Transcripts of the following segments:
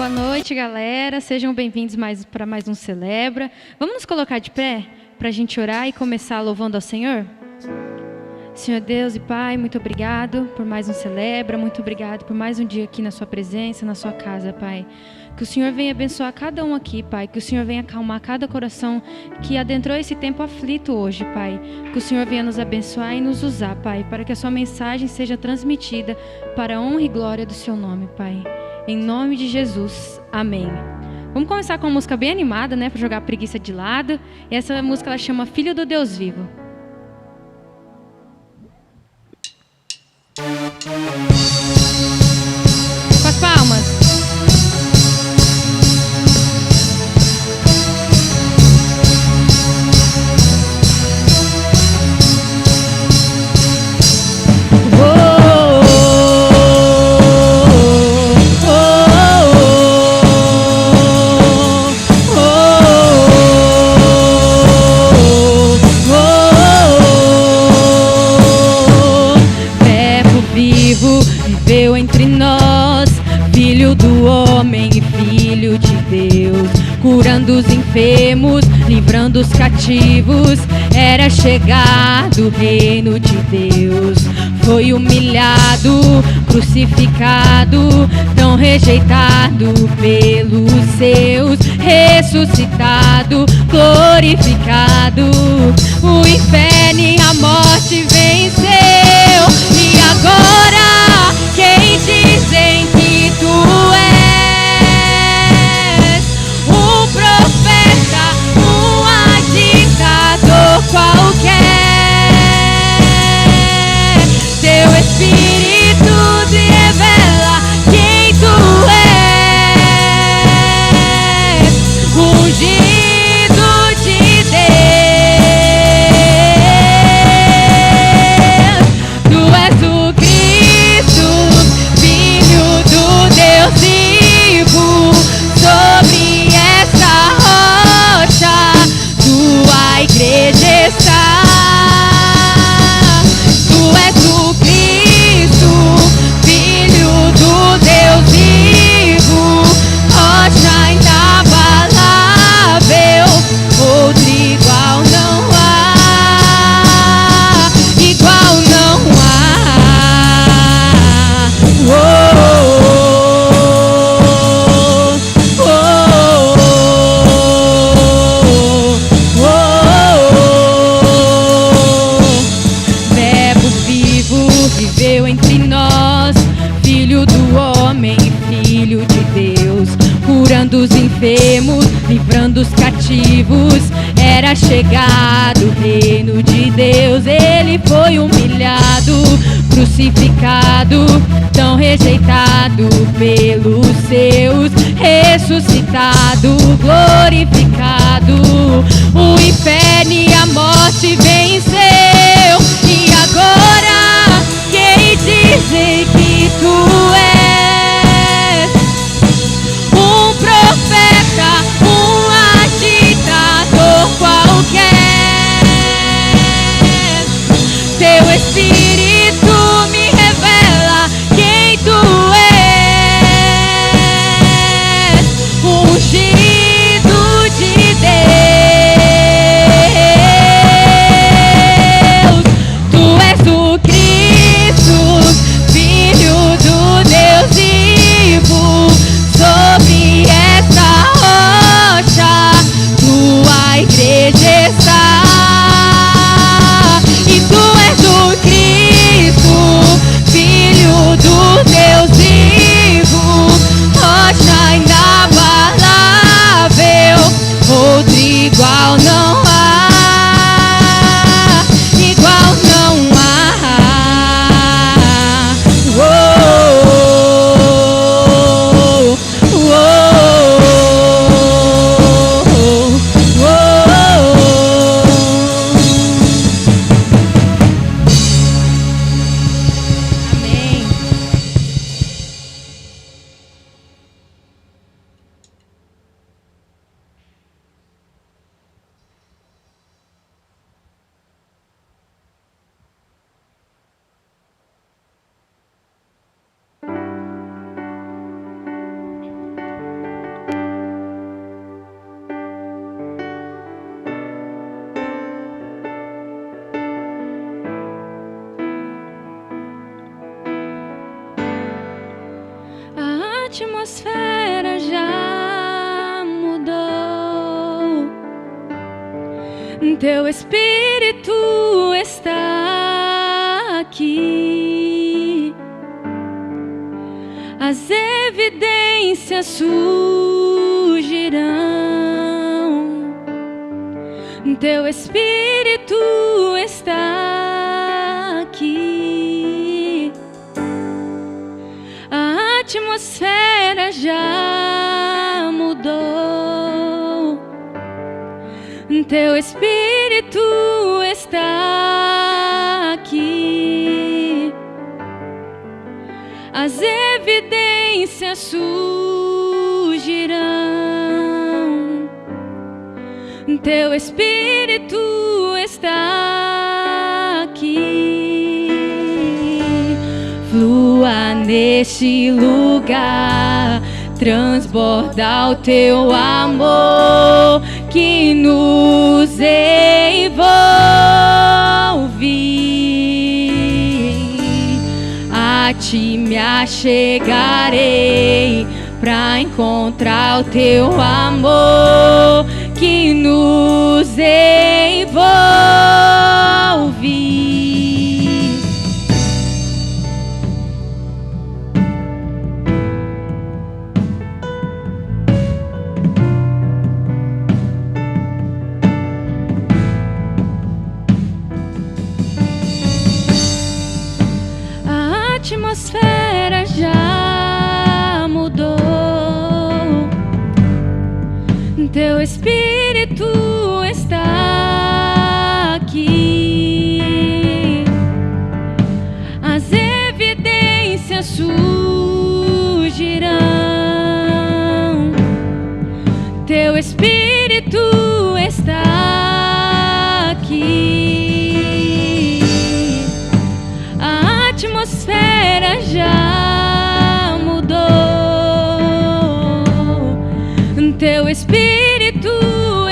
Boa noite, galera. Sejam bem-vindos para mais um Celebra. Vamos nos colocar de pé para a gente orar e começar louvando ao Senhor? Senhor Deus e Pai, muito obrigado por mais um Celebra. Muito obrigado por mais um dia aqui na sua presença, na sua casa, Pai. Que o Senhor venha abençoar cada um aqui, Pai. Que o Senhor venha acalmar cada coração que adentrou esse tempo aflito hoje, Pai. Que o Senhor venha nos abençoar e nos usar, Pai, para que a sua mensagem seja transmitida para a honra e glória do seu nome, Pai. Em nome de Jesus. Amém. Vamos começar com uma música bem animada, né? Para jogar a preguiça de lado. E essa música ela chama Filho do Deus Vivo. Com as palmas. Viveu entre nós, filho do homem e filho de Deus, curando os enfermos, livrando os cativos. Era chegado o reino de Deus. Foi humilhado, crucificado, tão rejeitado pelos seus, ressuscitado, glorificado. O inferno e a morte venceu. E agora quem dizem que tu és? Um profeta, um agitador qualquer. Teu Espírito te revela quem tu és. Ungido de Deus, tu és o Cristo, Filho do Deus vivo. Sobre essa rocha tua igreja está. Tu és o Cristo, Filho do Deus vivo, rocha inabalável, outro igual não há, igual não há. Oh, oh, oh, oh, oh. Verbo vivo viveu entre nós, filho do homem e filho de Deus, curando os enfermos, livrando os cativos. Era chegado o reino de Deus. Ele foi humilhado, crucificado, tão rejeitado pelos seus, ressuscitado, glorificado. O inferno e a morte venceu. E agora quem dizem que tu és? Um profeta, um agitador qualquer. Teu Espírito me revela quem tu és. Ungido de Deus, tu és o Cristo, Filho do Deus vivo. Sobre essa rocha tua igreja está. E tu és o Cristo, Filho do Deus vivo, rocha inabalável, outro igual não há, igual não há. Oh, oh, oh, oh, oh. Amém. Teu Espírito está aqui. As evidências surgirão. Teu Espírito está aqui. A atmosfera já mudou. Teu Espírito está aqui. As evidências surgirão. Teu Espírito está aqui. Flua neste lugar, transborda o teu amor que nos envolve. A ti me achegarei pra encontrar o teu amor que nos envolve. A atmosfera já mudou. Teu Espírito está aqui. As evidências surgirão. Teu Espírito está aqui. A atmosfera já mudou. Teu Espírito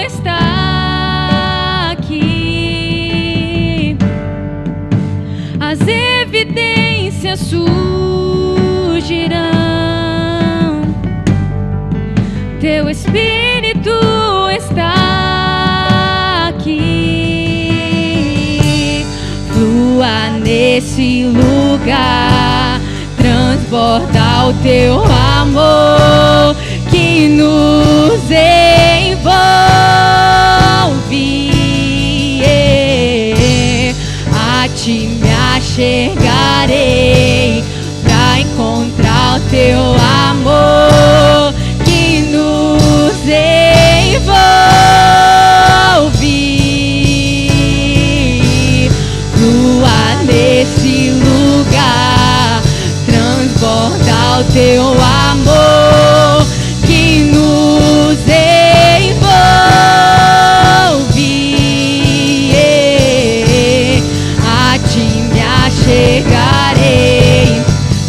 está aqui. As evidências surgirão. Teu Espírito está aqui. Flua nesse lugar, transborda o teu amor que nos envolve. A ti me achegarei pra encontrar o teu amor que nos envolve. Flua nesse lugar, transborda o teu amor que nos envolve. A ti me achegarei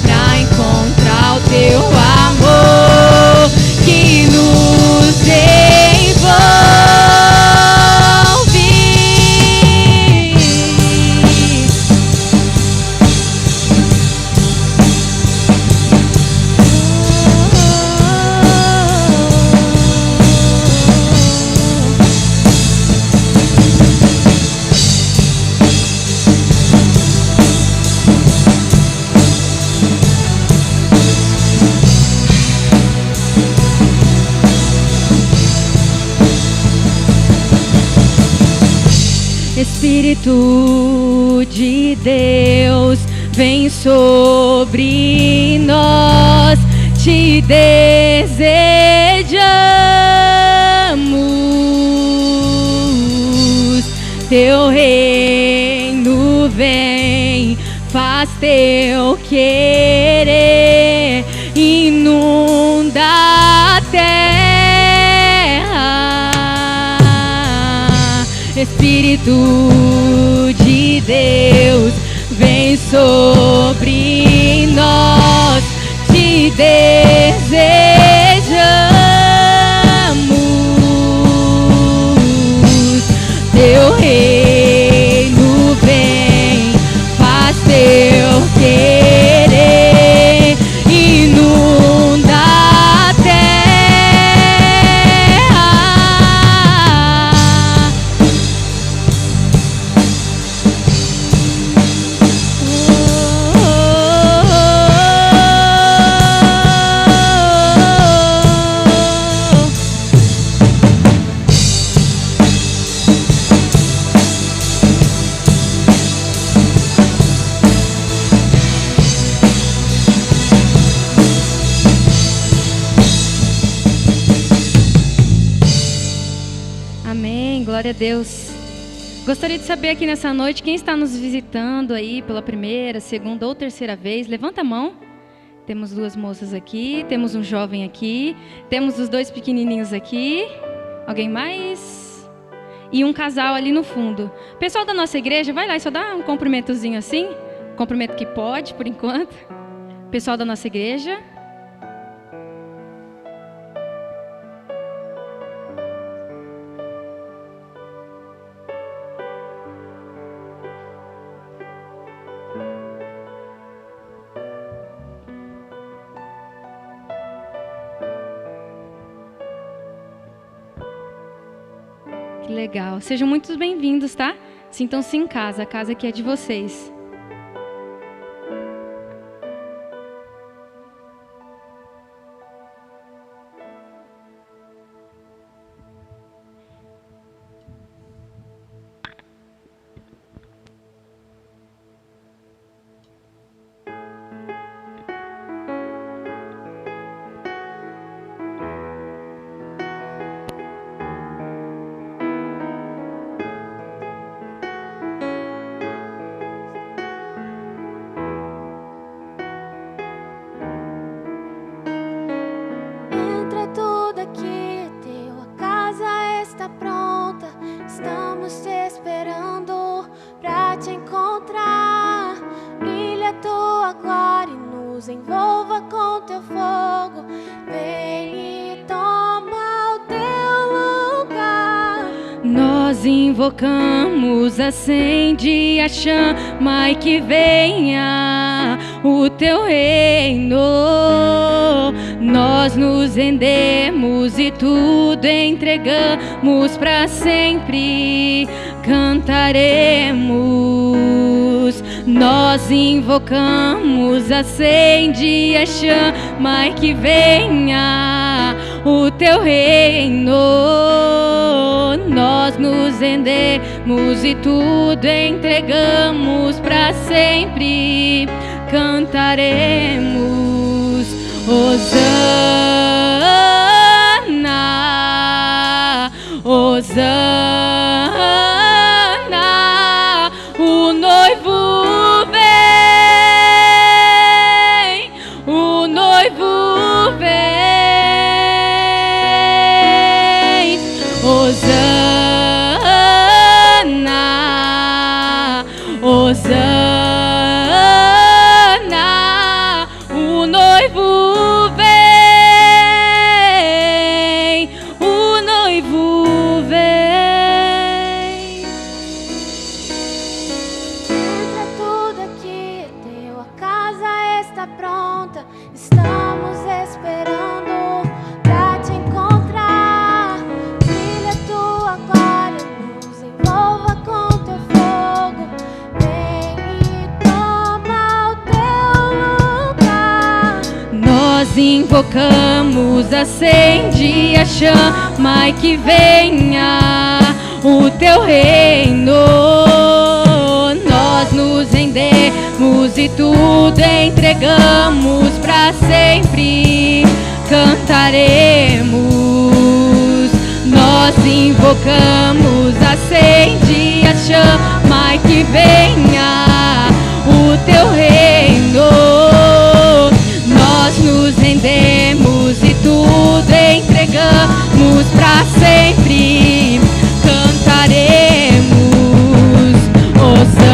pra encontrar o teu amor que nos envolve. Espírito de Deus, vem sobre nós, te desejamos. Teu reino vem, faz teu querer, inunda a terra. Espírito de Deus, vem sobre nós, te desejamos. Teu reino vem, faz teu querer, inunda a terra. glória a Deus. Gostaria de saber aqui nessa noite, quem está nos visitando aí pela primeira, segunda ou terceira vez, levanta a mão. Temos 2 moças aqui, temos um jovem aqui, temos os 2 pequenininhos aqui. Alguém mais? E um casal ali no fundo. Pessoal da nossa igreja, vai lá e só dá um cumprimentozinho assim. Cumprimento que pode, por enquanto. Pessoal da nossa igreja. Que legal. Sejam muito bem-vindos, tá? Sintam-se em casa. A casa aqui é de vocês. Nós invocamos, acende a chama e que venha o teu reino. Nós nos rendemos e tudo entregamos para sempre. Cantaremos. Nós invocamos, acende a chama e que venha o teu reino. Nós nos rendemos e tudo entregamos para sempre. Cantaremos. Hosana, Hosana, o noivo vem, o noivo vem. Hosana, Hosana, o noivo vem, o noivo vem. Entra tudo aqui, teu, a casa está pronta. Estamos esperando pra te encontrar. Brilha tua glória, nos envolva com teu fogo. Vem e toma o teu lugar. Nós invocamos, acende a chama e que venha o teu reino. Nós nos rendemos e tudo entregamos para sempre. Cantaremos. Nós invocamos, acende a chama e que venha o teu reino. Nós nos rendemos e tudo entregamos para sempre. Cantaremos. Hosana,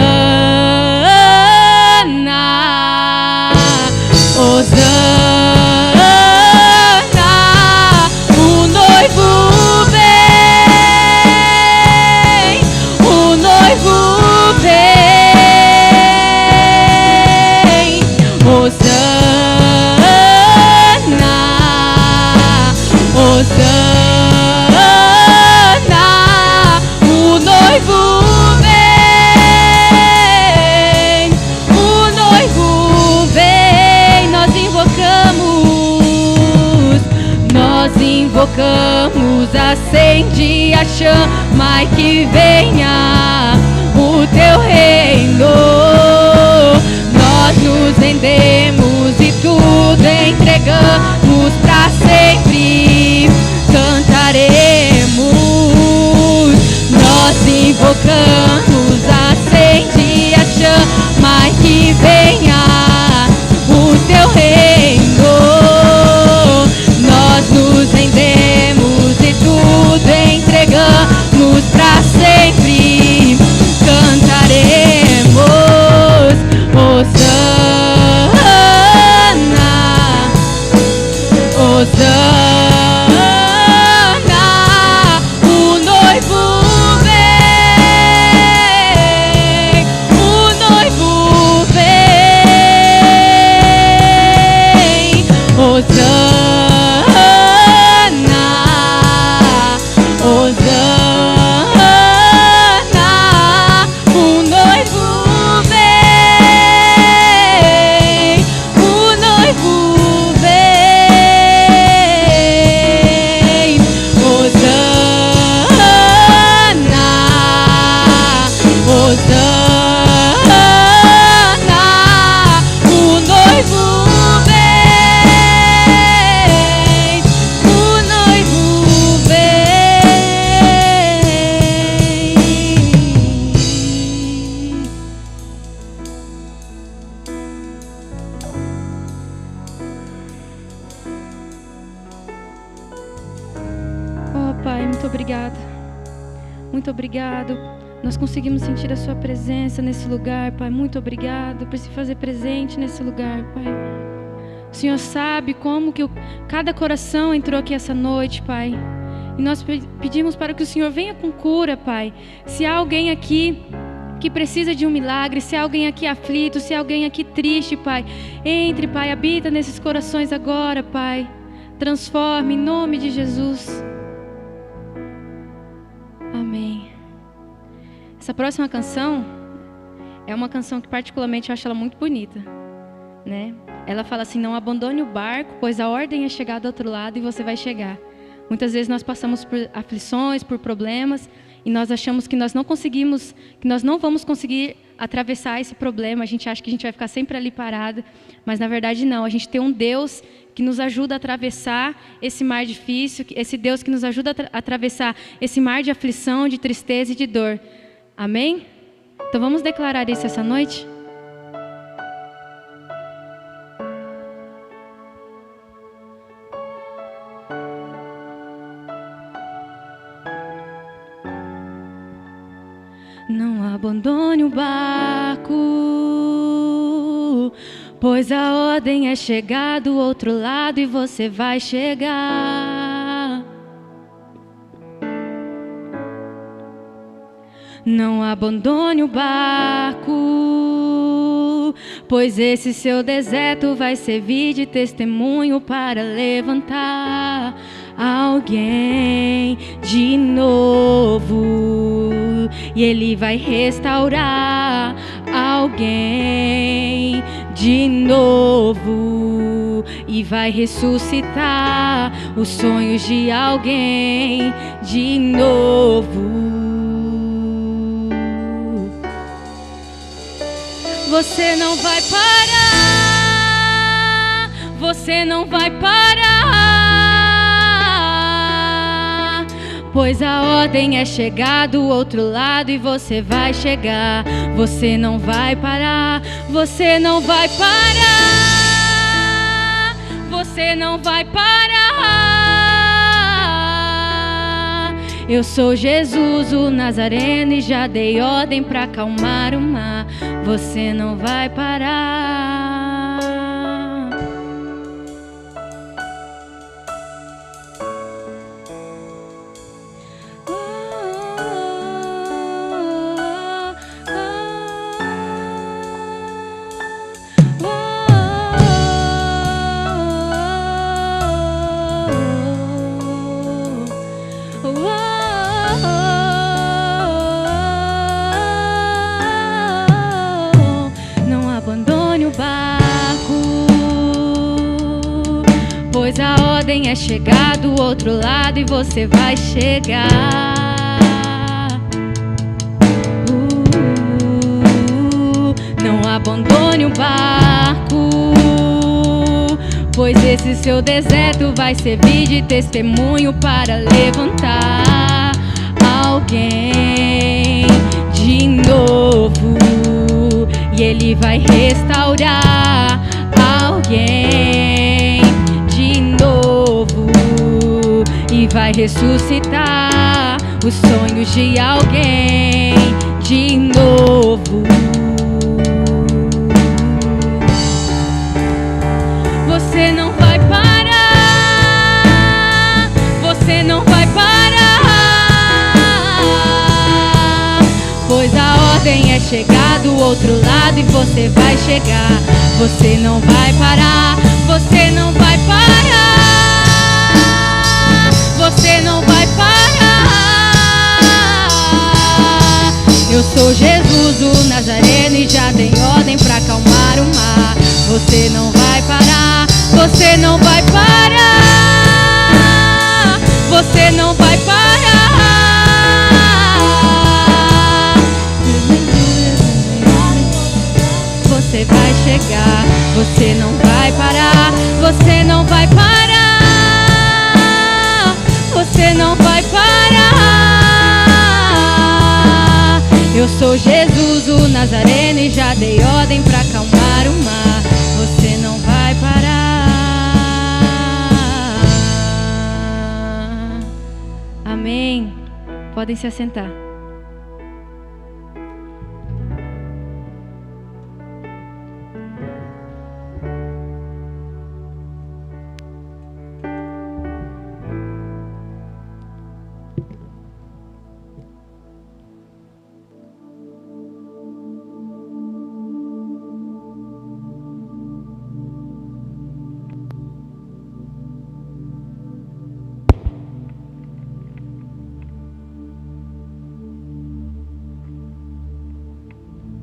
Hosana, o noivo vem, o noivo vem. Hosana, Hosana, o noivo vem, o noivo vem. Nós invocamos, acende a chama e que venha o teu reino. Nós nos rendemos e tudo entregamos para sempre. Cantaremos. invocamos, acende a chama e que venha o teu reino. Nós nos rendemos e tudo entregamos pra sempre. Cantaremos Hosana, Hosana, o noivo vem, o noivo vem. Hosana, Hosana, o noivo vem, o noivo vem. Hosana, Hosana, o noivo vem, o noivo vem. Oh, Pai, muito obrigado. Muito obrigado. Nós conseguimos sentir a Sua presença nesse lugar, Pai. Muito obrigado por se fazer presente nesse lugar, Pai. O Senhor sabe como que cada coração entrou aqui essa noite, Pai. E nós pedimos para que o Senhor venha com cura, Pai. Se há alguém aqui que precisa de um milagre, se há alguém aqui aflito, se há alguém aqui triste, Pai, entre, Pai, habita nesses corações agora, Pai. Transforme em nome de Jesus. Amém. Essa próxima canção é uma canção que particularmente eu acho ela muito bonita, né? Ela fala assim: não abandone o barco, pois a ordem é chegar do outro lado e você vai chegar. Muitas vezes nós passamos por aflições, por problemas, e nós achamos que nós não conseguimos, que nós não vamos conseguir atravessar esse problema. A gente acha que a gente vai ficar sempre ali parado, mas na verdade não. A gente tem um Deus que nos ajuda a atravessar esse mar difícil, esse Deus que nos ajuda a atravessar esse mar de aflição, de tristeza e de dor. Amém? Então vamos declarar isso essa noite? Não abandone o barco, pois a ordem é chegar do outro lado e você vai chegar. Não abandone o barco, pois esse seu deserto vai servir de testemunho para levantar alguém de novo. E Ele vai restaurar alguém de novo e vai ressuscitar os sonhos de alguém de novo. Você não vai parar, você não vai parar, pois a ordem é chegar do outro lado e você vai chegar. Você não vai parar, você não vai parar, você não vai parar. Eu sou Jesus, o Nazareno, e já dei ordem pra acalmar o mar. Você não vai parar. Pois a ordem é chegar do outro lado e você vai chegar. Não abandone o barco, pois esse seu deserto vai servir de testemunho para levantar alguém Ele vai restaurar alguém de novo e vai ressuscitar os sonhos de alguém de novo. Você não vai parar, você não vai parar, pois a ordem é chegar do outro lado e você vai chegar. Você não vai parar, você não vai parar, você não vai parar. Eu sou Jesus o Nazareno e já dei ordem pra acalmar o mar. Você não vai parar, você não vai parar, você não vai parar. Você vai chegar, você não vai parar, você não vai parar, você não vai parar. Eu sou Jesus o Nazareno e já dei ordem pra acalmar o mar. Você não vai parar. Amém. Podem se assentar.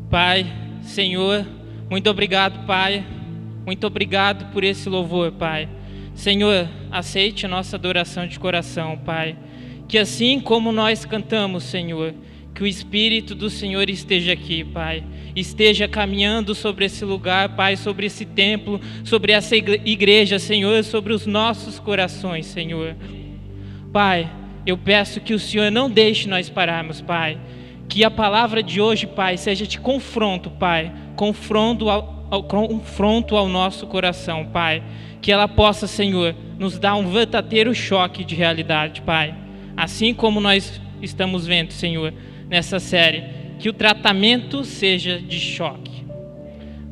Pai, Senhor, muito obrigado, Pai. Muito obrigado por esse louvor, Pai. Senhor, aceite a nossa adoração de coração, Pai. Que assim como nós cantamos, Senhor, que o Espírito do Senhor esteja aqui, Pai. Esteja caminhando sobre esse lugar, Pai, sobre esse templo, sobre essa igreja, Senhor, sobre os nossos corações, Senhor. Pai, eu peço que o Senhor não deixe nós pararmos, Pai. Que a palavra de hoje, Pai, seja de confronto, Pai. Confronto ao nosso coração, Pai. Que ela possa, Senhor, nos dar um verdadeiro choque de realidade, Pai. Assim como nós estamos vendo, Senhor, nessa série. Que o tratamento seja de choque.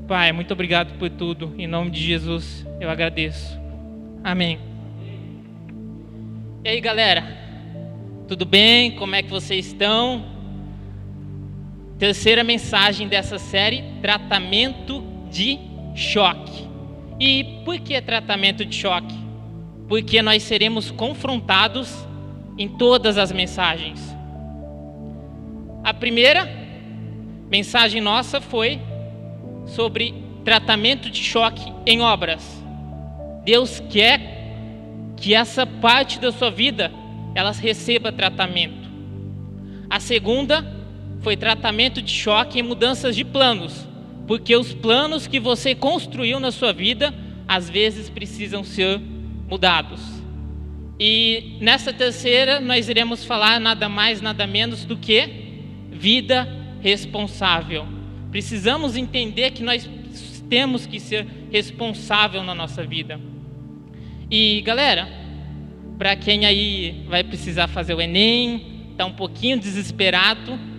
Pai, muito obrigado por tudo. Em nome de Jesus, eu agradeço. Amém. E aí, galera? Tudo bem? Como é que vocês estão? Terceira mensagem dessa série, tratamento de choque. E por que tratamento de choque? Porque nós seremos confrontados em todas as mensagens. A primeira mensagem nossa foi sobre tratamento de choque em obras. Deus quer que essa parte da sua vida ela receba tratamento. A segunda foi tratamento de choque em mudanças de planos, porque os planos que você construiu na sua vida, às vezes precisam ser mudados. E nessa terceira, nós iremos falar nada mais, nada menos do que vida responsável. Precisamos entender que nós temos que ser responsável na nossa vida. E galera, para quem aí vai precisar fazer o Enem, está um pouquinho desesperado,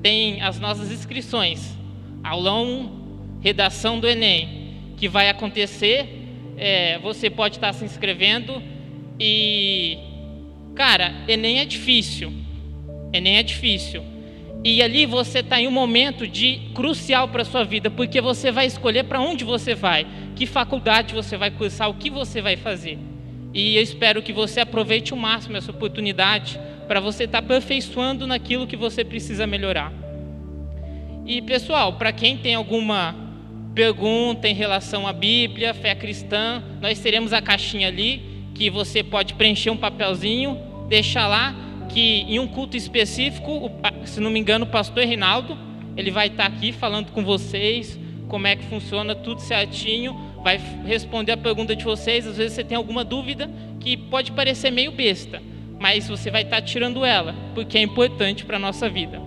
tem as nossas inscrições, aulão, redação do Enem, que vai acontecer, você pode estar se inscrevendo e, cara, Enem é difícil, e ali você está em um momento crucial para a sua vida, porque você vai escolher para onde você vai, que faculdade você vai cursar, o que você vai fazer, e eu espero que você aproveite o máximo essa oportunidade, para você estar aperfeiçoando naquilo que você precisa melhorar. E pessoal, para quem tem alguma pergunta em relação à Bíblia, fé cristã, nós teremos a caixinha ali, que você pode preencher um papelzinho, deixar lá, que em um culto específico, se não me engano, o pastor Reinaldo, ele vai estar aqui falando com vocês, como é que funciona tudo certinho, vai responder a pergunta de vocês. Às vezes você tem alguma dúvida que pode parecer meio besta, mas você vai estar tirando ela, porque é importante para a nossa vida.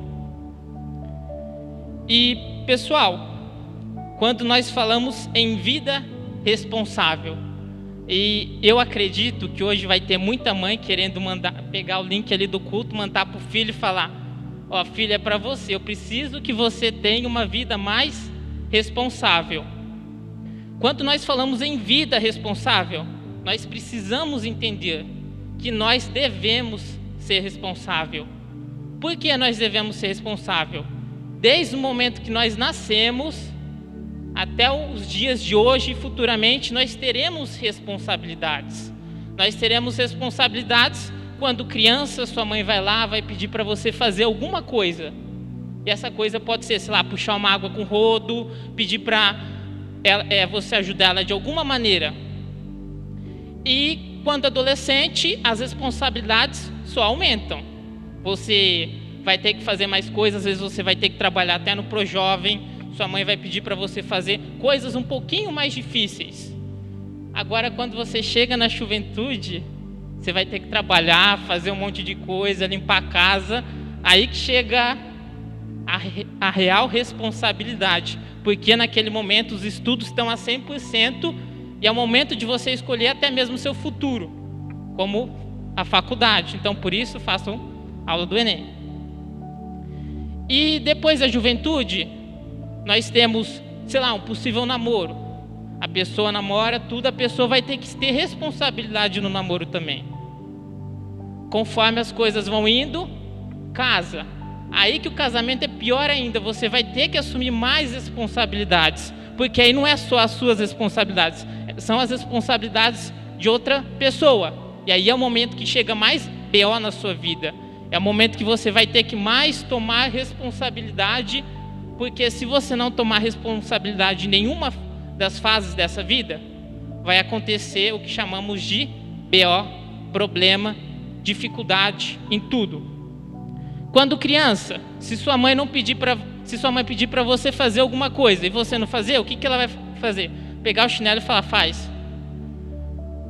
E, pessoal, quando nós falamos em vida responsável. E eu acredito que hoje vai ter muita mãe querendo pegar o link ali do culto, mandar para o filho e falar: ó, filho, é para você, eu preciso que você tenha uma vida mais responsável. Quando nós falamos em vida responsável, nós precisamos entender que nós devemos ser responsável. Por que nós devemos ser responsável? Desde o momento que nós nascemos até os dias de hoje e futuramente, nós teremos responsabilidades. Nós teremos responsabilidades quando criança, sua mãe vai lá, vai pedir para você fazer alguma coisa. E essa coisa pode ser, sei lá, puxar uma água com rodo, pedir para você ajudar ela de alguma maneira. E quando adolescente, as responsabilidades só aumentam. Você vai ter que fazer mais coisas, às vezes você vai ter que trabalhar até no Projovem. Sua mãe vai pedir para você fazer coisas um pouquinho mais difíceis. Agora, quando você chega na juventude, você vai ter que trabalhar, fazer um monte de coisa, limpar a casa. Aí que chega a real responsabilidade. Porque naquele momento os estudos estão a 100% e é o momento de você escolher até mesmo o seu futuro, como a faculdade. Então, por isso, façam aula do Enem. E depois da juventude, nós temos, sei lá, um possível namoro. A pessoa namora tudo, a pessoa vai ter que ter responsabilidade no namoro também. Conforme as coisas vão indo, casa. Aí que o casamento é pior ainda, você vai ter que assumir mais responsabilidades. Porque aí não é só as suas responsabilidades, são as responsabilidades de outra pessoa. E aí é o momento que chega mais BO na sua vida. É o momento que você vai ter que mais tomar responsabilidade. Porque se você não tomar responsabilidade em nenhuma das fases dessa vida, vai acontecer o que chamamos de BO, problema, dificuldade em tudo. Quando criança, se sua mãe pedir para você fazer alguma coisa e você não fazer, o que ela vai fazer? Pegar o chinelo e falar, faz.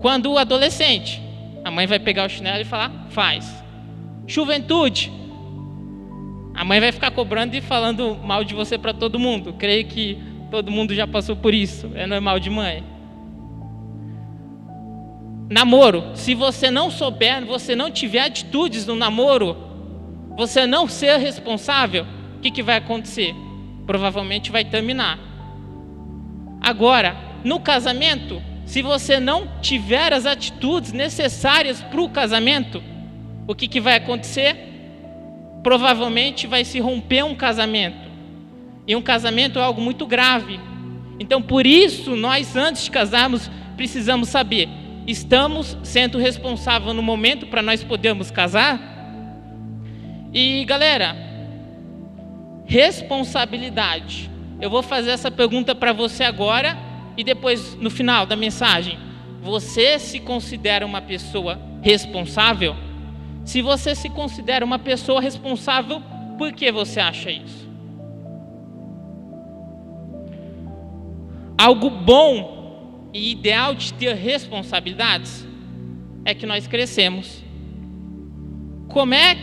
Quando adolescente, a mãe vai pegar o chinelo e falar, faz. Juventude, a mãe vai ficar cobrando e falando mal de você para todo mundo. Creio que todo mundo já passou por isso. É normal de mãe. Namoro. Se você não souber, você não tiver atitudes no namoro, você não ser responsável, o que vai acontecer? Provavelmente vai terminar. Agora, no casamento, se você não tiver as atitudes necessárias para o casamento, o que vai acontecer? Provavelmente vai se romper um casamento. E um casamento é algo muito grave. Então, por isso, nós, antes de casarmos, precisamos saber: estamos sendo responsáveis no momento para nós podermos casar? E, galera, responsabilidade. Eu vou fazer essa pergunta para você agora e depois, no final da mensagem. Você se considera uma pessoa responsável? Se você se considera uma pessoa responsável, por que você acha isso? Algo bom e ideal de ter responsabilidades é que nós crescemos. Como é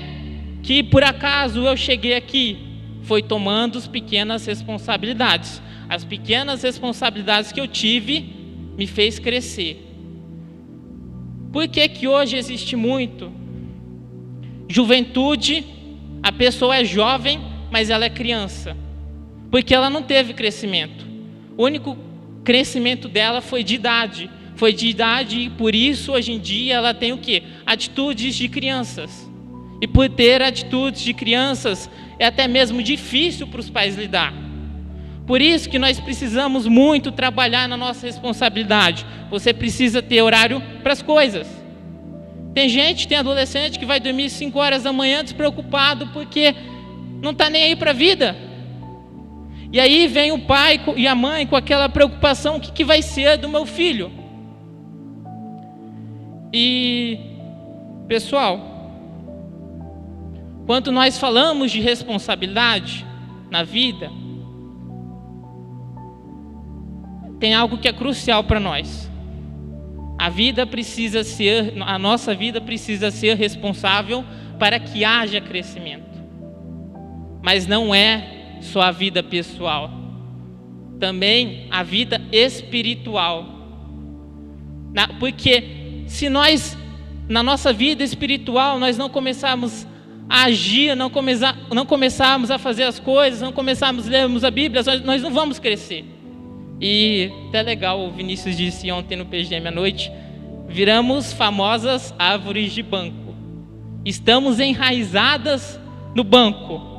que por acaso eu cheguei aqui? Foi tomando as pequenas responsabilidades. As pequenas responsabilidades que eu tive me fez crescer. Por que hoje existe muito juventude? A pessoa é jovem, mas ela é criança, porque ela não teve crescimento. O único crescimento dela foi de idade, e por isso hoje em dia ela tem o quê? Atitudes de crianças. E por ter atitudes de crianças, é até mesmo difícil para os pais lidar. Por isso que nós precisamos muito trabalhar na nossa responsabilidade. Você precisa ter horário para as coisas. Tem adolescente que vai dormir 5 horas da manhã despreocupado porque não está nem aí para a vida. E aí vem o pai e a mãe com aquela preocupação: o que vai ser do meu filho? E, pessoal, quando nós falamos de responsabilidade na vida, tem algo que é crucial para nós. A nossa vida precisa ser responsável para que haja crescimento. Mas não é só a vida pessoal. também a vida espiritual. Porque se nós, na nossa vida espiritual, nós não começarmos a agir, não começarmos a fazer as coisas, não começarmos a lermos a Bíblia, nós não vamos crescer. E até legal, o Vinícius disse ontem no PGM à noite, viramos famosas árvores de banco. Estamos enraizadas no banco.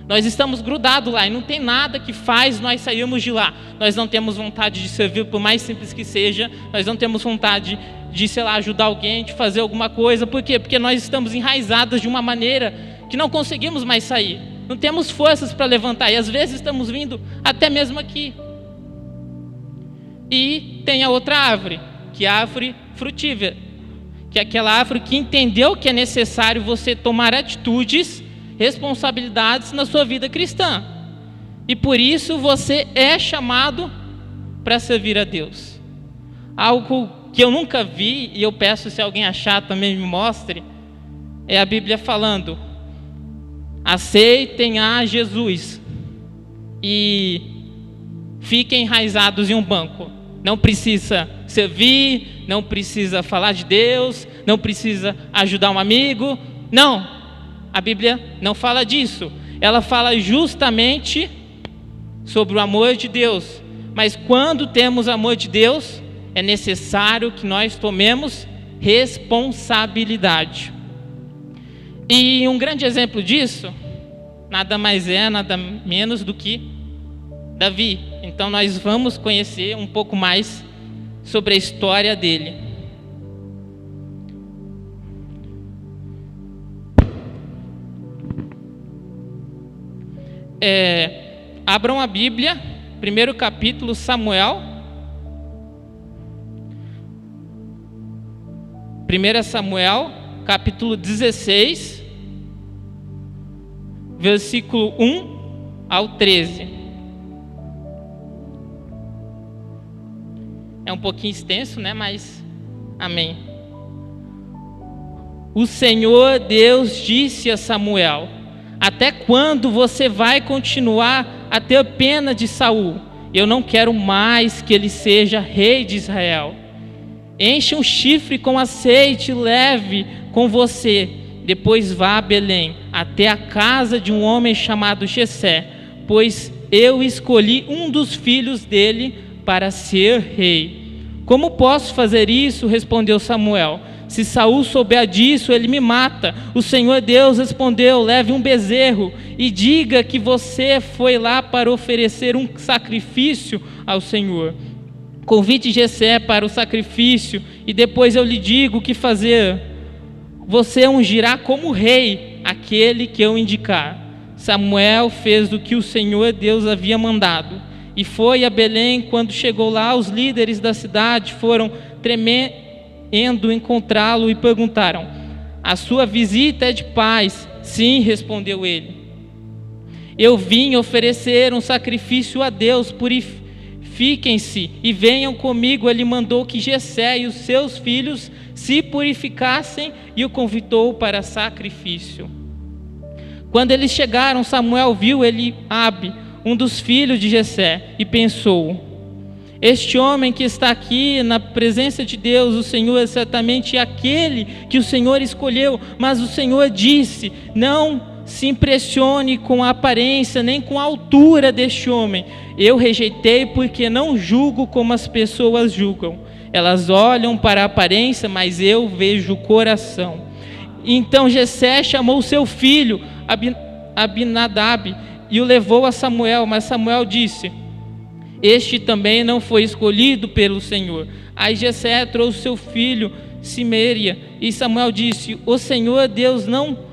Nós estamos grudados lá e não tem nada que faz nós sairmos de lá. Nós não temos vontade de servir, por mais simples que seja. Nós não temos vontade de, sei lá, ajudar alguém, de fazer alguma coisa. Por quê? Porque nós estamos enraizadas de uma maneira que não conseguimos mais sair. Não temos forças para levantar. E às vezes estamos vindo até mesmo aqui. E tem a outra árvore, que é a árvore frutífera. Que é aquela árvore que entendeu que é necessário você tomar atitudes, responsabilidades na sua vida cristã. E por isso você é chamado para servir a Deus. Algo que eu nunca vi, e eu peço, se alguém achar também me mostre, é a Bíblia falando: aceitem a Jesus e fiquem enraizados em um banco. Não precisa servir, não precisa falar de Deus, não precisa ajudar um amigo. Não, a Bíblia não fala disso. Ela fala justamente sobre o amor de Deus. Mas quando temos amor de Deus, é necessário que nós tomemos responsabilidade. E um grande exemplo disso, nada mais é, nada menos do que Davi. Então nós vamos conhecer um pouco mais sobre a história dele. Abram a Bíblia, primeiro capítulo, Samuel. 1 Samuel, capítulo 16, versículo 1 ao 13. É um pouquinho extenso, né? Mas, amém. O Senhor Deus disse a Samuel: até quando você vai continuar a ter pena de Saul? Eu não quero mais que ele seja rei de Israel. Enche um chifre com azeite e leve com você. Depois vá a Belém, até a casa de um homem chamado Jessé, pois eu escolhi um dos filhos dele para ser rei. Como posso fazer isso? Respondeu Samuel. Se Saul souber disso, ele me mata. O Senhor Deus respondeu: leve um bezerro e diga que você foi lá para oferecer um sacrifício ao Senhor. Convide Jessé para o sacrifício e depois eu lhe digo o que fazer. Você ungirá como rei aquele que eu indicar. Samuel fez o que o Senhor Deus havia mandado e foi a Belém. Quando chegou lá, os líderes da cidade foram tremendo encontrá-lo e perguntaram: a sua visita é de paz? Sim, respondeu ele. Eu vim oferecer um sacrifício a Deus, purifiquem-se e venham comigo. Ele mandou que Jessé e os seus filhos se purificassem e o convidou para sacrifício. Quando eles chegaram, Samuel viu Eliabe, um dos filhos de Jessé, e pensou: este homem que está aqui na presença de Deus, o Senhor é certamente aquele que o Senhor escolheu. Mas o Senhor disse: não se impressione com a aparência, nem com a altura deste homem. Eu rejeitei porque não julgo como as pessoas julgam. Elas olham para a aparência, mas eu vejo o coração. Então Jessé chamou seu filho Abinadab e o levou a Samuel. Mas Samuel disse: este também não foi escolhido pelo Senhor. Aí Jessé trouxe seu filho Simeria, e Samuel disse: o Senhor Deus não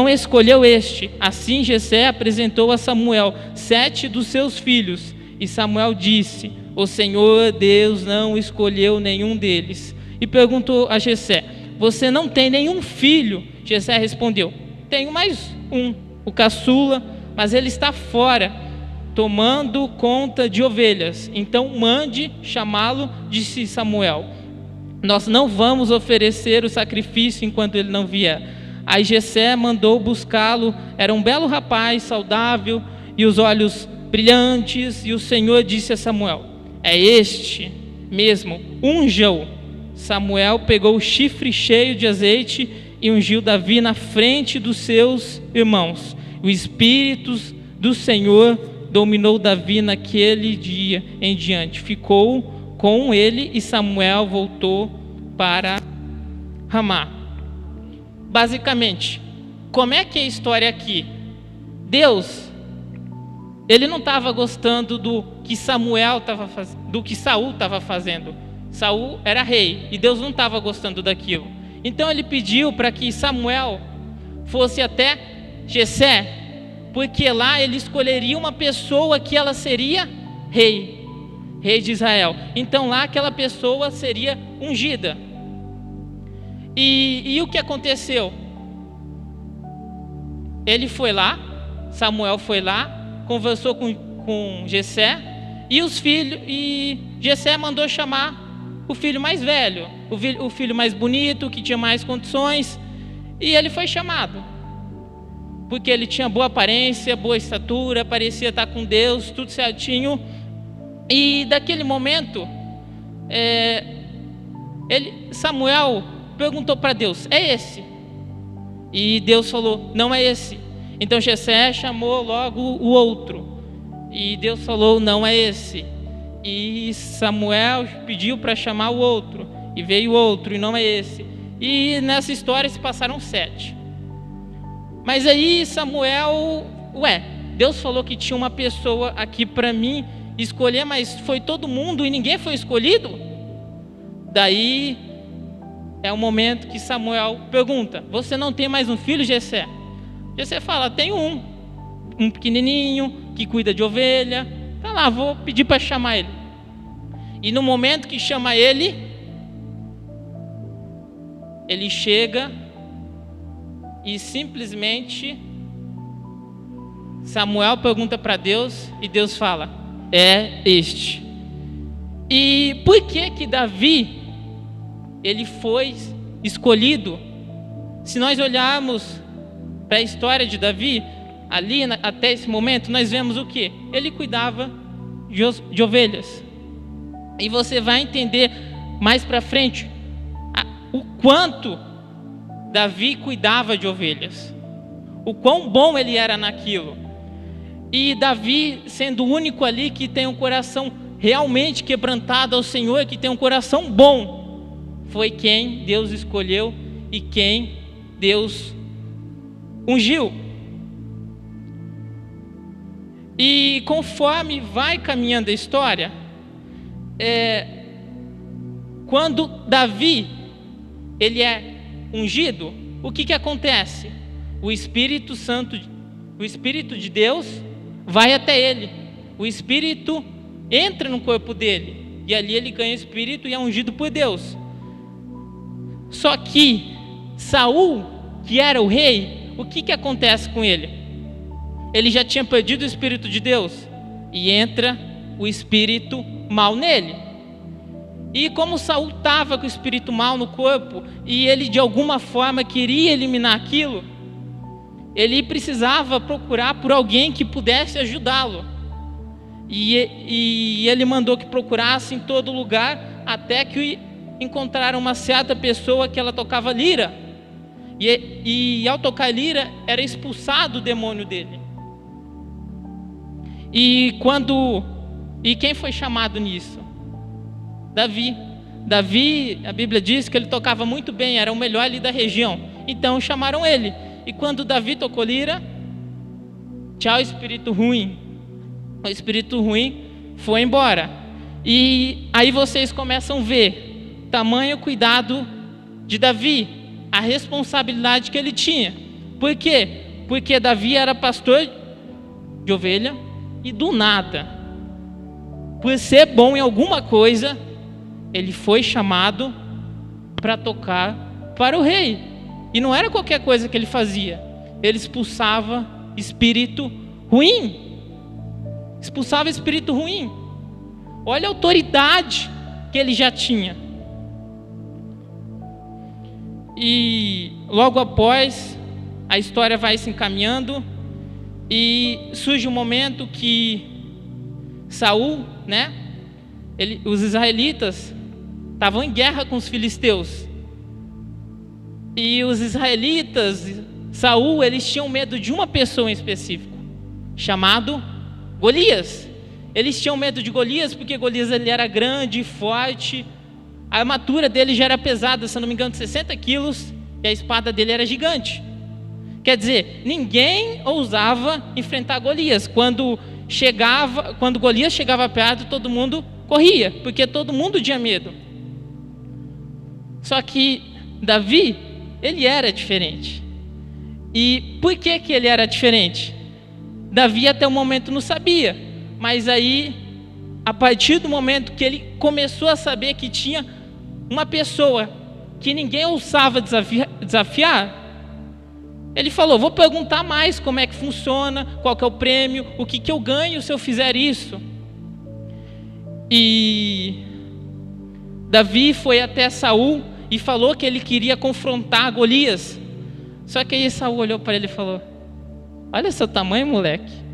escolheu este. Assim Jessé apresentou a Samuel 7 dos seus filhos, e Samuel disse: o Senhor Deus não escolheu nenhum deles. E perguntou a Jessé: você não tem nenhum filho? Jessé respondeu: tenho mais um, o caçula, mas ele está fora, tomando conta de ovelhas. Então mande chamá-lo, disse Samuel. Nós não vamos oferecer o sacrifício enquanto ele não vier. Aí Jessé mandou buscá-lo. Era um belo rapaz, saudável e os olhos brilhantes. E o Senhor disse a Samuel: é este mesmo, unja-o. Samuel pegou o chifre cheio de azeite e ungiu Davi na frente dos seus irmãos. O Espírito do Senhor dominou Davi naquele dia em diante. Ficou com ele e Samuel voltou para Ramá. Basicamente, como é que é a história aqui? Deus, ele não estava gostando do que Samuel estava fazendo, do que Saul estava fazendo. Saul era rei e Deus não estava gostando daquilo. Então ele pediu para que Samuel fosse até Jessé, porque lá ele escolheria uma pessoa que ela seria rei de Israel. Então lá aquela pessoa seria ungida. E o que aconteceu? Ele foi lá, Samuel foi lá, conversou com Jessé e os filhos, e Jessé mandou chamar o filho mais velho, o filho mais bonito, que tinha mais condições, e ele foi chamado, porque ele tinha boa aparência, boa estatura, parecia estar com Deus, tudo certinho. E daquele momento, Samuel perguntou para Deus: é esse? E Deus falou: não é esse. Então Jessé chamou logo o outro, e Deus falou: não é esse. E Samuel pediu para chamar o outro, e veio o outro, e não é esse. E nessa história se passaram 7. Mas aí Samuel, Deus falou que tinha uma pessoa aqui para mim escolher, mas foi todo mundo e ninguém foi escolhido? Daí é o momento que Samuel pergunta: você não tem mais um filho, Jessé? Jessé fala: tenho um pequenininho que cuida de ovelha. Tá lá, vou pedir para chamar ele. E no momento que chama ele chega e simplesmente Samuel pergunta para Deus e Deus fala: é este. E por que Davi ele foi escolhido? Se nós olharmos para a história de Davi, ali até esse momento, nós vemos o que? Ele cuidava de ovelhas. E você vai entender mais para frente o quanto Davi cuidava de ovelhas, o quão bom ele era naquilo. E Davi, sendo o único ali que tem um coração realmente quebrantado ao Senhor, que tem um coração bom, foi quem Deus escolheu e quem Deus ungiu. E conforme vai caminhando a história, quando Davi ele é ungido, o que acontece? O Espírito Santo, o Espírito de Deus vai até ele, o Espírito entra no corpo dele, e ali ele ganha o Espírito e é ungido por Deus. Só que Saul, que era o rei, o que acontece com ele? Ele já tinha perdido o Espírito de Deus, e entra o espírito mal nele. E como Saul estava com o espírito mal no corpo, e ele de alguma forma queria eliminar aquilo, ele precisava procurar por alguém que pudesse ajudá-lo. E ele mandou que procurasse em todo lugar, até que encontraram uma certa pessoa que ela tocava lira. E ao tocar lira, era expulsado o demônio dele. E quem foi chamado nisso? Davi, a Bíblia diz que ele tocava muito bem, era o melhor ali da região. Então chamaram ele. E quando Davi tocou lira, tchau, espírito ruim. O espírito ruim foi embora. E aí vocês começam a ver tamanho cuidado de Davi, a responsabilidade que ele tinha. Por quê? Porque Davi era pastor de ovelha, e do nada, por ser bom em alguma coisa, ele foi chamado para tocar para o rei. E não era qualquer coisa que ele fazia. Ele expulsava espírito ruim. Expulsava espírito ruim. Olha a autoridade que ele já tinha. E logo após, a história vai se encaminhando. E surge um momento que Saul, né? Os israelitas estavam em guerra com os filisteus. E os israelitas, Saul, eles tinham medo de uma pessoa em específico, chamado Golias. Eles tinham medo de Golias porque Golias ele era grande, forte, a armadura dele já era pesada, se eu não me engano, 60 quilos, e a espada dele era gigante. Quer dizer, ninguém ousava enfrentar Golias. Quando Golias chegava perto, todo mundo corria, porque todo mundo tinha medo. Só que Davi, ele era diferente. E por que ele era diferente? Davi até o momento não sabia, mas aí, a partir do momento que ele começou a saber que tinha uma pessoa que ninguém ousava desafiar, ele falou: vou perguntar mais como é que funciona, qual que é o prêmio, o que eu ganho se eu fizer isso. E Davi foi até Saul e falou que ele queria confrontar Golias. Só que aí Saul olhou para ele e falou: olha seu tamanho, moleque.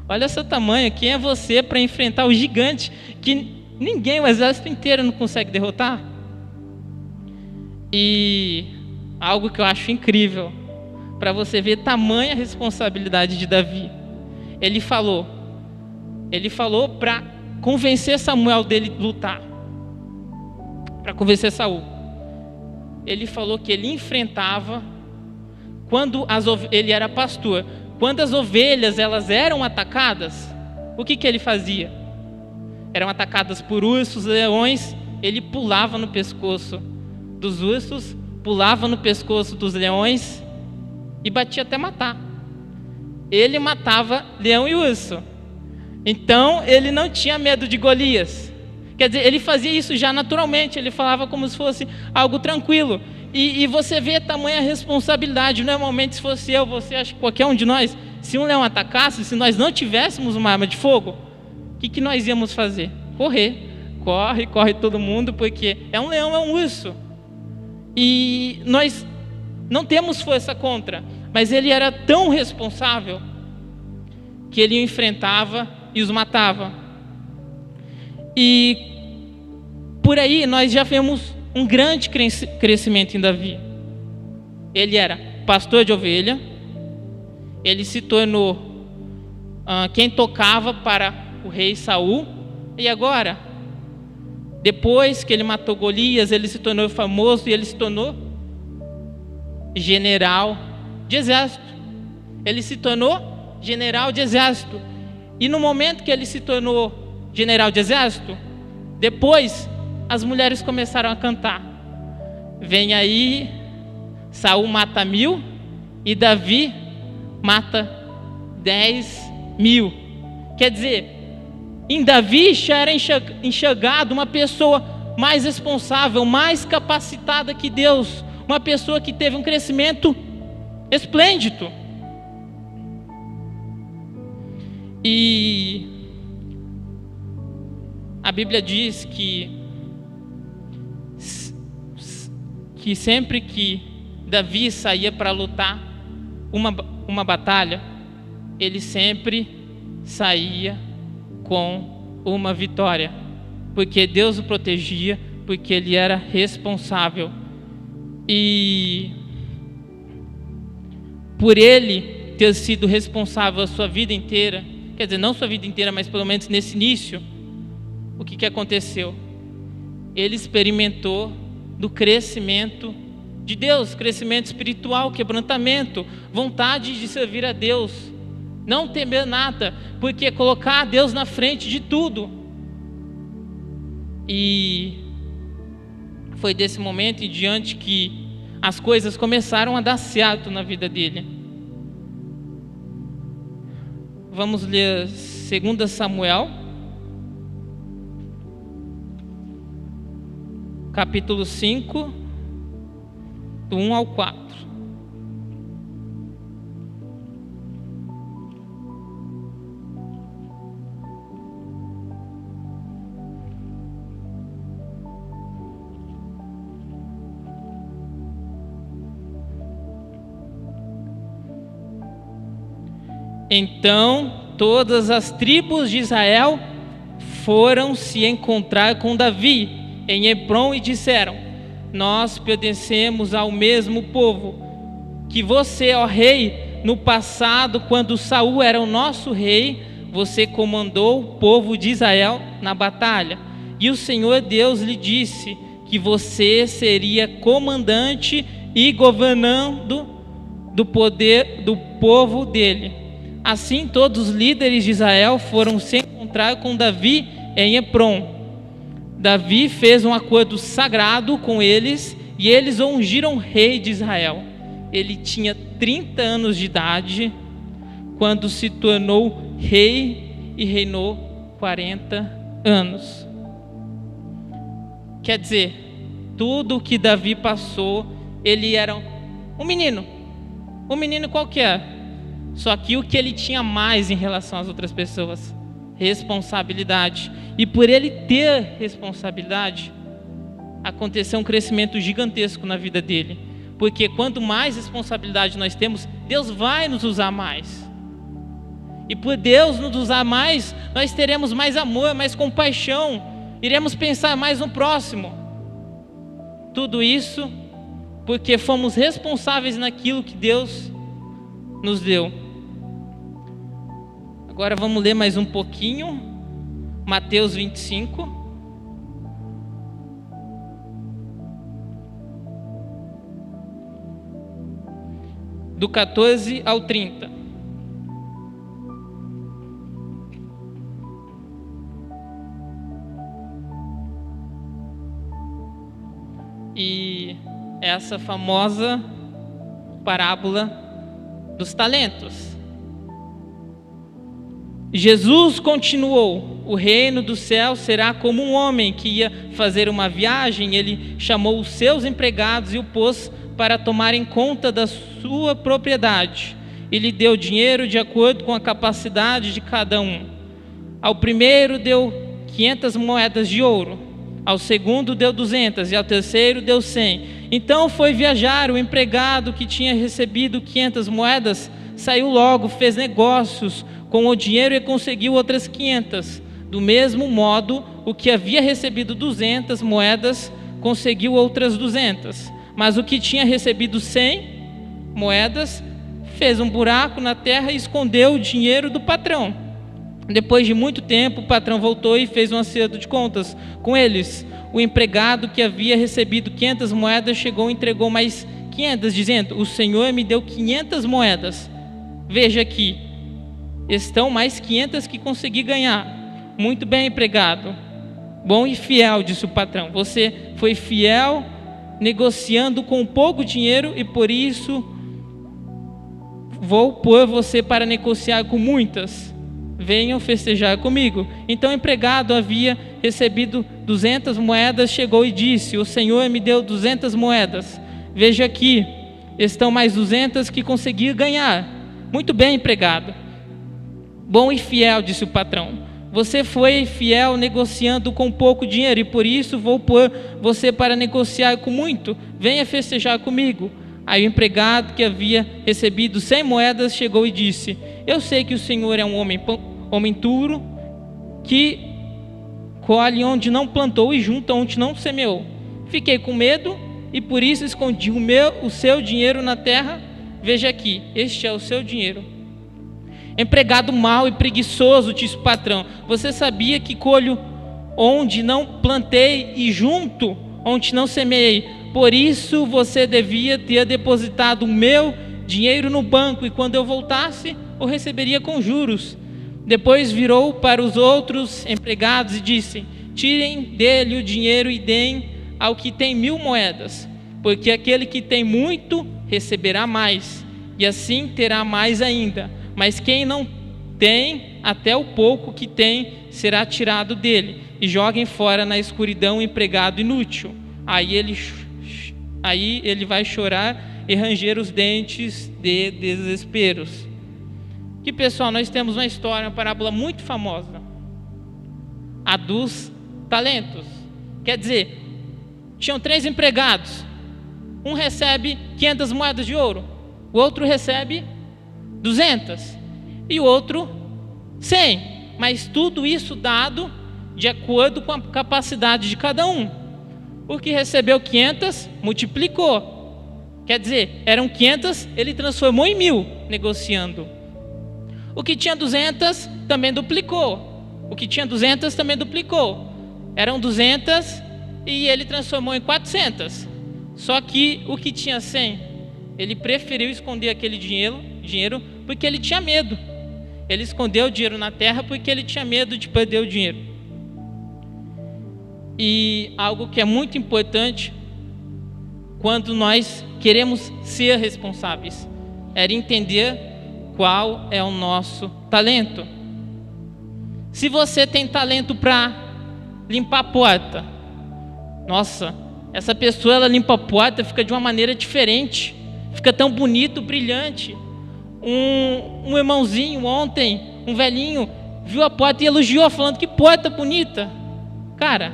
Olha seu tamanho, quem é você para enfrentar o gigante que ninguém, o exército inteiro não consegue derrotar? E algo que eu acho incrível, para você ver tamanha responsabilidade de Davi. Ele falou para convencer Samuel dele lutar, para convencer Saul. Ele falou que ele enfrentava, ele era pastor, quando as ovelhas elas eram atacadas, o que ele fazia? Eram atacadas por ursos, leões, ele pulava no pescoço dos ursos, pulava no pescoço dos leões e batia até matar. Ele matava leão e urso. Então ele não tinha medo de Golias. Quer dizer, ele fazia isso já naturalmente, ele falava como se fosse algo tranquilo. E você vê a tamanha responsabilidade. Normalmente, se fosse eu, você, acho que qualquer um de nós, se um leão atacasse, se nós não tivéssemos uma arma de fogo, o que nós íamos fazer? Correr. Corre todo mundo, porque é um leão, é um urso. E nós não temos força contra, mas ele era tão responsável que ele enfrentava e os matava. E por aí nós já vemos um grande crescimento em Davi. Ele era pastor de ovelha, ele se tornou quem tocava para o rei Saul, e agora, depois que ele matou Golias, ele se tornou famoso e ele se tornou general de exército. Ele se tornou general de exército. E no momento que ele se tornou general de exército, depois as mulheres começaram a cantar: vem aí, Saul mata 1000 e Davi mata 10.000. Quer dizer, em Davi já era enxergado uma pessoa mais responsável, mais capacitada que Deus, uma pessoa que teve um crescimento esplêndido. E a Bíblia diz que sempre que Davi saía para lutar uma batalha, ele sempre saía com uma vitória, porque Deus o protegia, porque ele era responsável. E por ele ter sido responsável a sua vida inteira, quer dizer, não sua vida inteira, mas pelo menos nesse início, o que aconteceu? Ele experimentou do crescimento de Deus, crescimento espiritual, quebrantamento, vontade de servir a Deus, não temer nada, porque colocar a Deus na frente de tudo. E foi desse momento em diante que as coisas começaram a dar certo na vida dele. Vamos ler 2 Samuel, capítulo 5, do 1 ao 4. Então todas as tribos de Israel foram se encontrar com Davi em Hebrom e disseram: nós pertencemos ao mesmo povo que você, ó rei. No passado, quando Saul era o nosso rei, você comandou o povo de Israel na batalha. E o Senhor Deus lhe disse que você seria comandante e governando do poder do povo dele. Assim, todos os líderes de Israel foram se encontrar com Davi em Hebrom. Davi fez um acordo sagrado com eles e eles o ungiram rei de Israel. Ele tinha 30 anos de idade quando se tornou rei e reinou 40 anos. Quer dizer, tudo o que Davi passou, ele era um menino qualquer. Só que o que ele tinha mais em relação às outras pessoas? Responsabilidade. E por ele ter responsabilidade, aconteceu um crescimento gigantesco na vida dele. Porque quanto mais responsabilidade nós temos, Deus vai nos usar mais. E por Deus nos usar mais, nós teremos mais amor, mais compaixão, iremos pensar mais no próximo. Tudo isso porque fomos responsáveis naquilo que Deus nos deu. Agora vamos ler mais um pouquinho, Mateus 25. Do 14 ao 30. E essa famosa parábola dos talentos. Jesus continuou: o reino do céu será como um homem que ia fazer uma viagem. Ele chamou os seus empregados e o pôs para tomarem conta da sua propriedade. E lhe deu dinheiro de acordo com a capacidade de cada um. Ao primeiro deu 500 moedas de ouro, ao segundo deu 200 e ao terceiro deu 100. Então foi viajar. O empregado que tinha recebido 500 moedas saiu logo, fez negócios com o dinheiro e conseguiu outras 500. Do mesmo modo, o que havia recebido 200 moedas conseguiu outras 200. Mas o que tinha recebido 100 moedas fez um buraco na terra e escondeu o dinheiro do patrão. Depois de muito tempo, o patrão voltou e fez um acerto de contas com eles. O empregado que havia recebido 500 moedas chegou e entregou mais 500, dizendo: o Senhor me deu 500 moedas. Veja aqui, estão mais 500 que consegui ganhar. Muito bem, empregado. Bom e fiel, disse o patrão. Você foi fiel negociando com pouco dinheiro e por isso vou pôr você para negociar com muitas. Venham festejar comigo. Então o empregado havia recebido 200 moedas, chegou e disse: o Senhor me deu 200 moedas. Veja aqui, estão mais 200 que consegui ganhar. Muito bem, empregado. Bom e fiel, disse o patrão. Você foi fiel negociando com pouco dinheiro e por isso vou pôr você para negociar com muito. Venha festejar comigo. Aí o empregado que havia recebido 100 moedas chegou e disse: eu sei que o Senhor é um homem duro, que colhe onde não plantou e junta onde não semeou. Fiquei com medo e por isso escondi o seu dinheiro na terra. Veja aqui, este é o seu dinheiro. Empregado mau e preguiçoso, disse o patrão, você sabia que colho onde não plantei e junto onde não semeei? Por isso você devia ter depositado o meu dinheiro no banco e quando eu voltasse, o receberia com juros. Depois virou para os outros empregados e disse: tirem dele o dinheiro e deem ao que tem 1000 moedas, porque aquele que tem muito receberá mais, e assim terá mais ainda. Mas quem não tem, até o pouco que tem será tirado dele, e joguem fora na escuridão o empregado inútil. Aí ele vai chorar e ranger os dentes de desesperos. Que pessoal, nós temos uma história, uma parábola muito famosa, a dos talentos. Quer dizer, tinham 3 empregados, um recebe 500 moedas de ouro, o outro recebe 200. e o outro 100. Mas tudo isso dado de acordo com a capacidade de cada um. O que recebeu 500, multiplicou. Quer dizer, eram 500, ele transformou em 1000, negociando. O que tinha 200, também duplicou. O que tinha 200, também duplicou. Eram 200 e ele transformou em 400. Só que o que tinha 100, ele preferiu esconder aquele dinheiro porque ele tinha medo. Ele escondeu o dinheiro na terra porque ele tinha medo de perder o dinheiro. E algo que é muito importante quando nós queremos ser responsáveis é entender qual é o nosso talento. Se você tem talento para limpar a porta, nossa, essa pessoa ela limpa a porta, fica de uma maneira diferente, fica tão bonito, brilhante. Um irmãozinho ontem, um velhinho, viu a porta e elogiou, falando que porta bonita. Cara,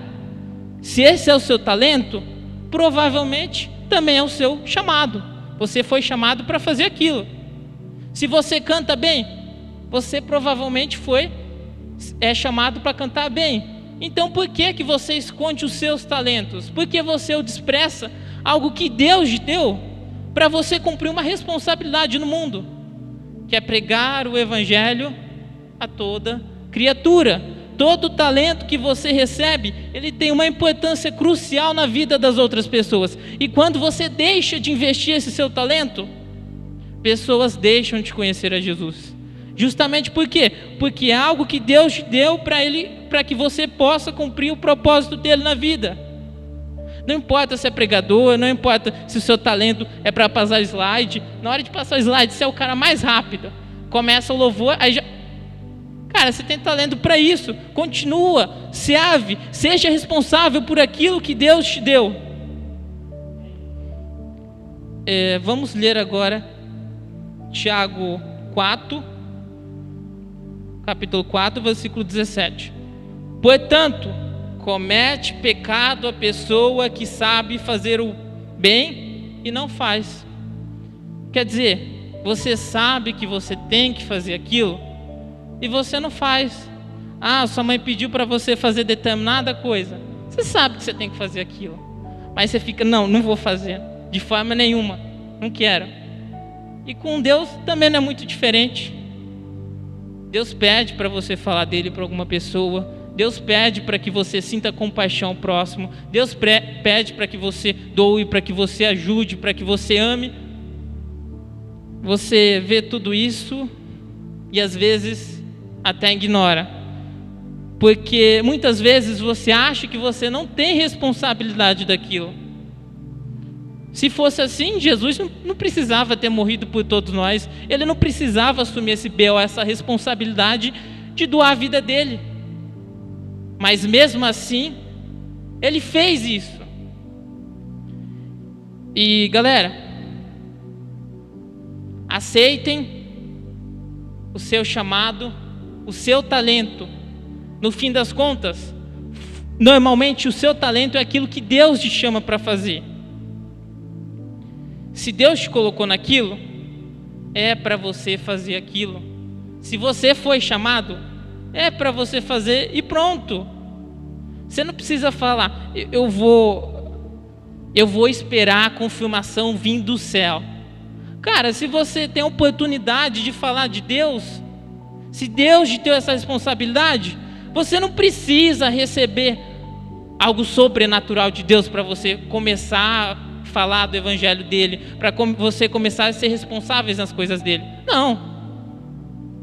se esse é o seu talento, provavelmente também é o seu chamado. Você foi chamado para fazer aquilo. Se você canta bem, você provavelmente é chamado para cantar bem. Então por que você esconde os seus talentos? Por que você o despreza algo que Deus te deu para você cumprir uma responsabilidade no mundo, que é pregar o evangelho a toda criatura? Todo talento que você recebe, ele tem uma importância crucial na vida das outras pessoas. E quando você deixa de investir esse seu talento, pessoas deixam de conhecer a Jesus. Justamente por quê? Porque é algo que Deus te deu para que você possa cumprir o propósito dele na vida. Não importa se é pregador, não importa se o seu talento é para passar slide. Na hora de passar slide, você é o cara mais rápido. Começa o louvor, aí já... Cara, você tem talento para isso. Continua, serve, seja responsável por aquilo que Deus te deu. Vamos ler agora Tiago 4, capítulo 4, versículo 17. Portanto, comete pecado a pessoa que sabe fazer o bem e não faz. Quer dizer, você sabe que você tem que fazer aquilo e você não faz. Sua mãe pediu para você fazer determinada coisa. Você sabe que você tem que fazer aquilo, mas você fica, não vou fazer, de forma nenhuma, não quero. E com Deus também não é muito diferente. Deus pede para você falar dele para alguma pessoa. Deus pede para que você sinta compaixão ao próximo. Deus pede para que você doe, para que você ajude, para que você ame. Você vê tudo isso e às vezes até ignora. Porque muitas vezes você acha que você não tem responsabilidade daquilo. Se fosse assim, Jesus não precisava ter morrido por todos nós. Ele não precisava assumir esse BO, essa responsabilidade de doar a vida dele. Mas mesmo assim, ele fez isso. E galera, aceitem o seu chamado, o seu talento. No fim das contas, normalmente o seu talento é aquilo que Deus te chama para fazer. Se Deus te colocou naquilo, é para você fazer aquilo. Se você foi chamado, é para você fazer e pronto. Você não precisa falar, eu vou esperar a confirmação vir do céu. Cara, se você tem a oportunidade de falar de Deus, se Deus te deu essa responsabilidade, você não precisa receber algo sobrenatural de Deus para você começar a falar do evangelho dele, para você começar a ser responsáveis nas coisas dele. Não.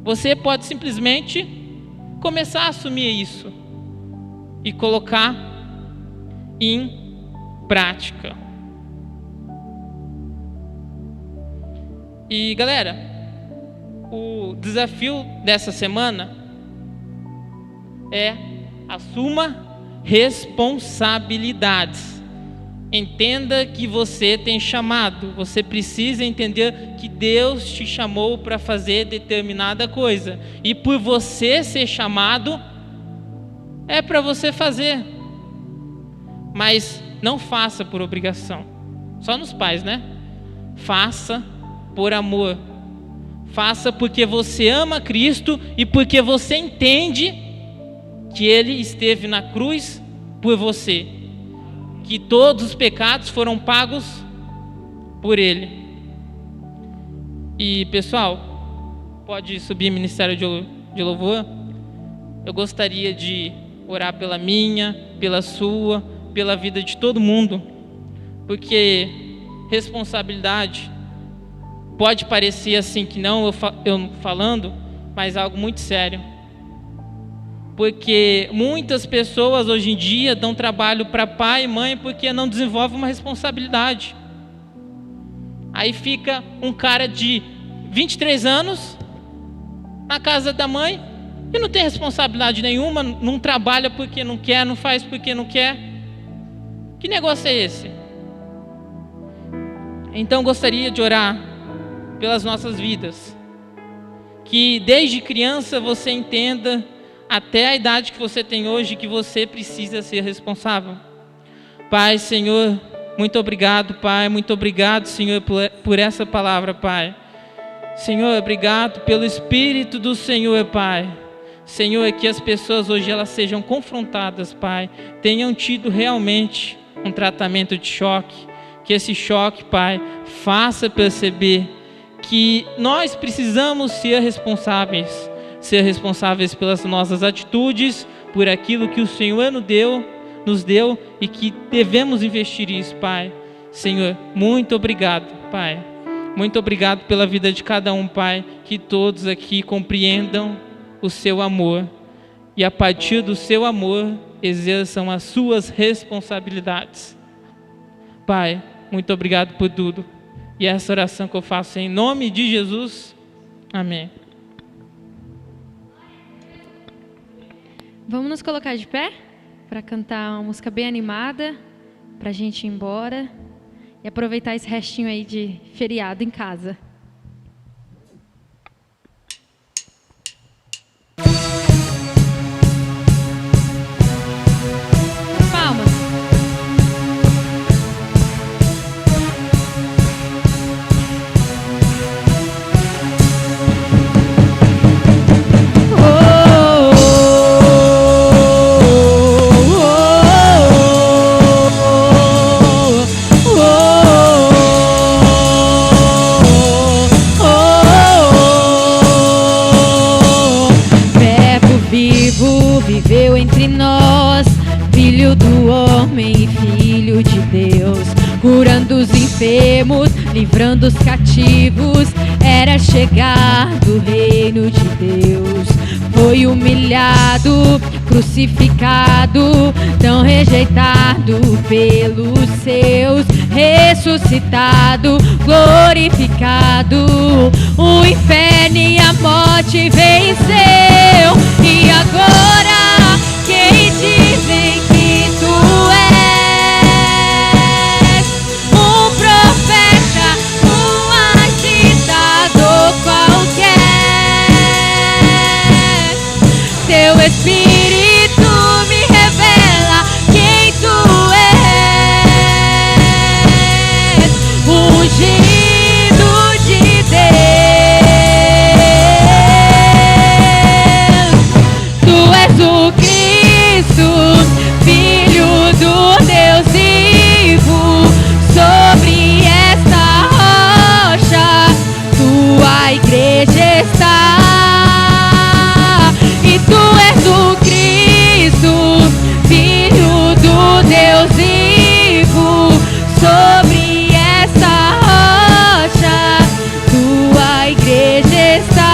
Você pode simplesmente começar a assumir isso e colocar em prática. E galera, o desafio dessa semana é: assuma responsabilidades. Entenda que você tem chamado. Você precisa entender que Deus te chamou para fazer determinada coisa. E por você ser chamado, é para você fazer. Mas não faça por obrigação. Só nos pais, né? Faça por amor. Faça porque você ama Cristo e porque você entende que Ele esteve na cruz por você, que todos os pecados foram pagos por Ele. E pessoal, pode subir Ministério de Louvor. Eu gostaria de orar pela minha, pela sua, pela vida de todo mundo, porque responsabilidade pode parecer assim que não, eu falando, mas algo muito sério. Porque muitas pessoas hoje em dia dão trabalho para pai e mãe porque não desenvolvem uma responsabilidade. Aí fica um cara de 23 anos na casa da mãe e não tem responsabilidade nenhuma, não trabalha porque não quer, não faz porque não quer. Que negócio é esse? Então gostaria de orar pelas nossas vidas, que desde criança você entenda até a idade que você tem hoje que você precisa ser responsável. Pai, Senhor, muito obrigado, Pai, muito obrigado, Senhor, por essa palavra, Pai. Senhor, obrigado pelo Espírito do Senhor, Pai. Senhor, que as pessoas hoje elas sejam confrontadas, Pai, tenham tido realmente um tratamento de choque, que esse choque, Pai, faça perceber que nós precisamos ser responsáveis pelas nossas atitudes, por aquilo que o Senhor nos deu e que devemos investir isso, Pai. Senhor, muito obrigado, Pai. Muito obrigado pela vida de cada um, Pai, que todos aqui compreendam o seu amor e a partir do seu amor exerçam as suas responsabilidades. Pai, muito obrigado por tudo. E essa oração que eu faço em nome de Jesus. Amém. Vamos nos colocar de pé para cantar uma música bem animada, para a gente ir embora e aproveitar esse restinho aí de feriado em casa. Palmas. Viveu entre nós, filho do homem e filho de Deus, curando os enfermos, livrando os cativos, era chegar do reino de Deus. Foi humilhado, crucificado, tão rejeitado pelos seus, ressuscitado, glorificado, o inferno e a morte venceu. E agora quem dizem que tu és um profeta, um agitador qualquer, teu Espírito me revela quem tu és, ungido de Deus. Tu és o Cristo, Filho do Deus vivo, sobre esta rocha tua igreja está. E tu és o Cristo, Filho do Deus vivo, sobre esta rocha tua igreja está.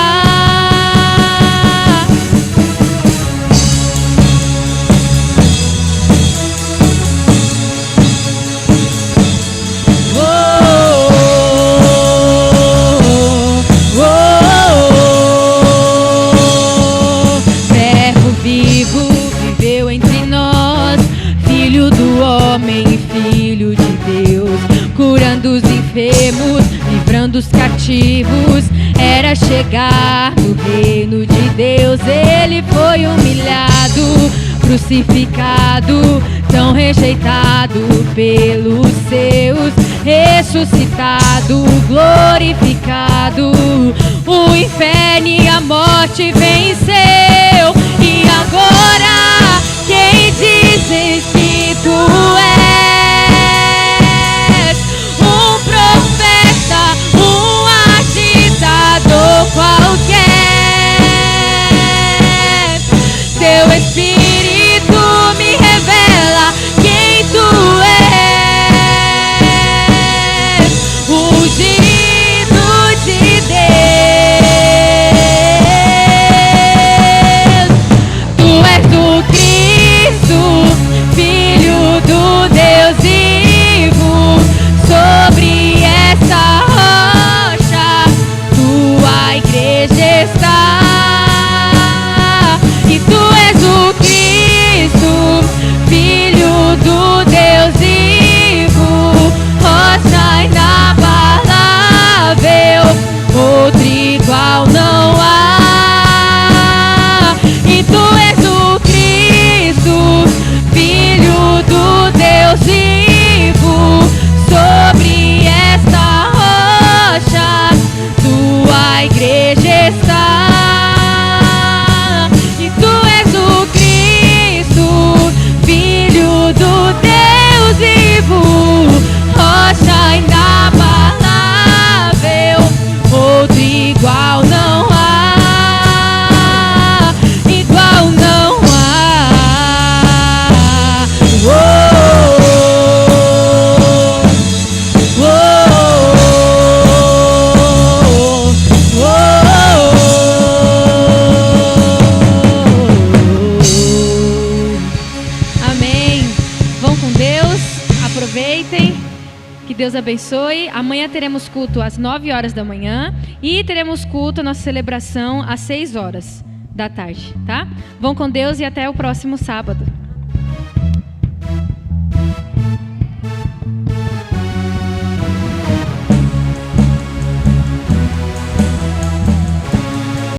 Verbo vivo viveu entre nós, filho do homem e filho de Deus, curando os enfermos, livrando os cativos, era chegar no reino de Deus. Ele foi humilhado, crucificado, tão rejeitado pelos seus, ressuscitado, glorificado, o inferno e a morte venceu. E agora, quem dizes que tu és? Um profeta, um agitador qualquer. Teu Espírito me revela quem tu és, ungido de Deus. Tu és o Cristo, Filho do Deus vivo. Sobre essa rocha tua igreja está. E tu és o Cristo, Filho do Deus vivo, rocha inabalável, outro igual não há. E tu és o Cristo, Filho do Deus vivo, sobre esta rocha tua igreja está. E tu és o Cristo, Filho do Deus vivo, rocha inabalável, outro igual não há, igual não há. Amém. Vão com Deus, aproveitem, que Deus abençoe. Amanhã teremos culto às 9 horas da manhã e teremos culto, nossa celebração, às 6 horas da tarde, tá? Vão com Deus e até o próximo sábado.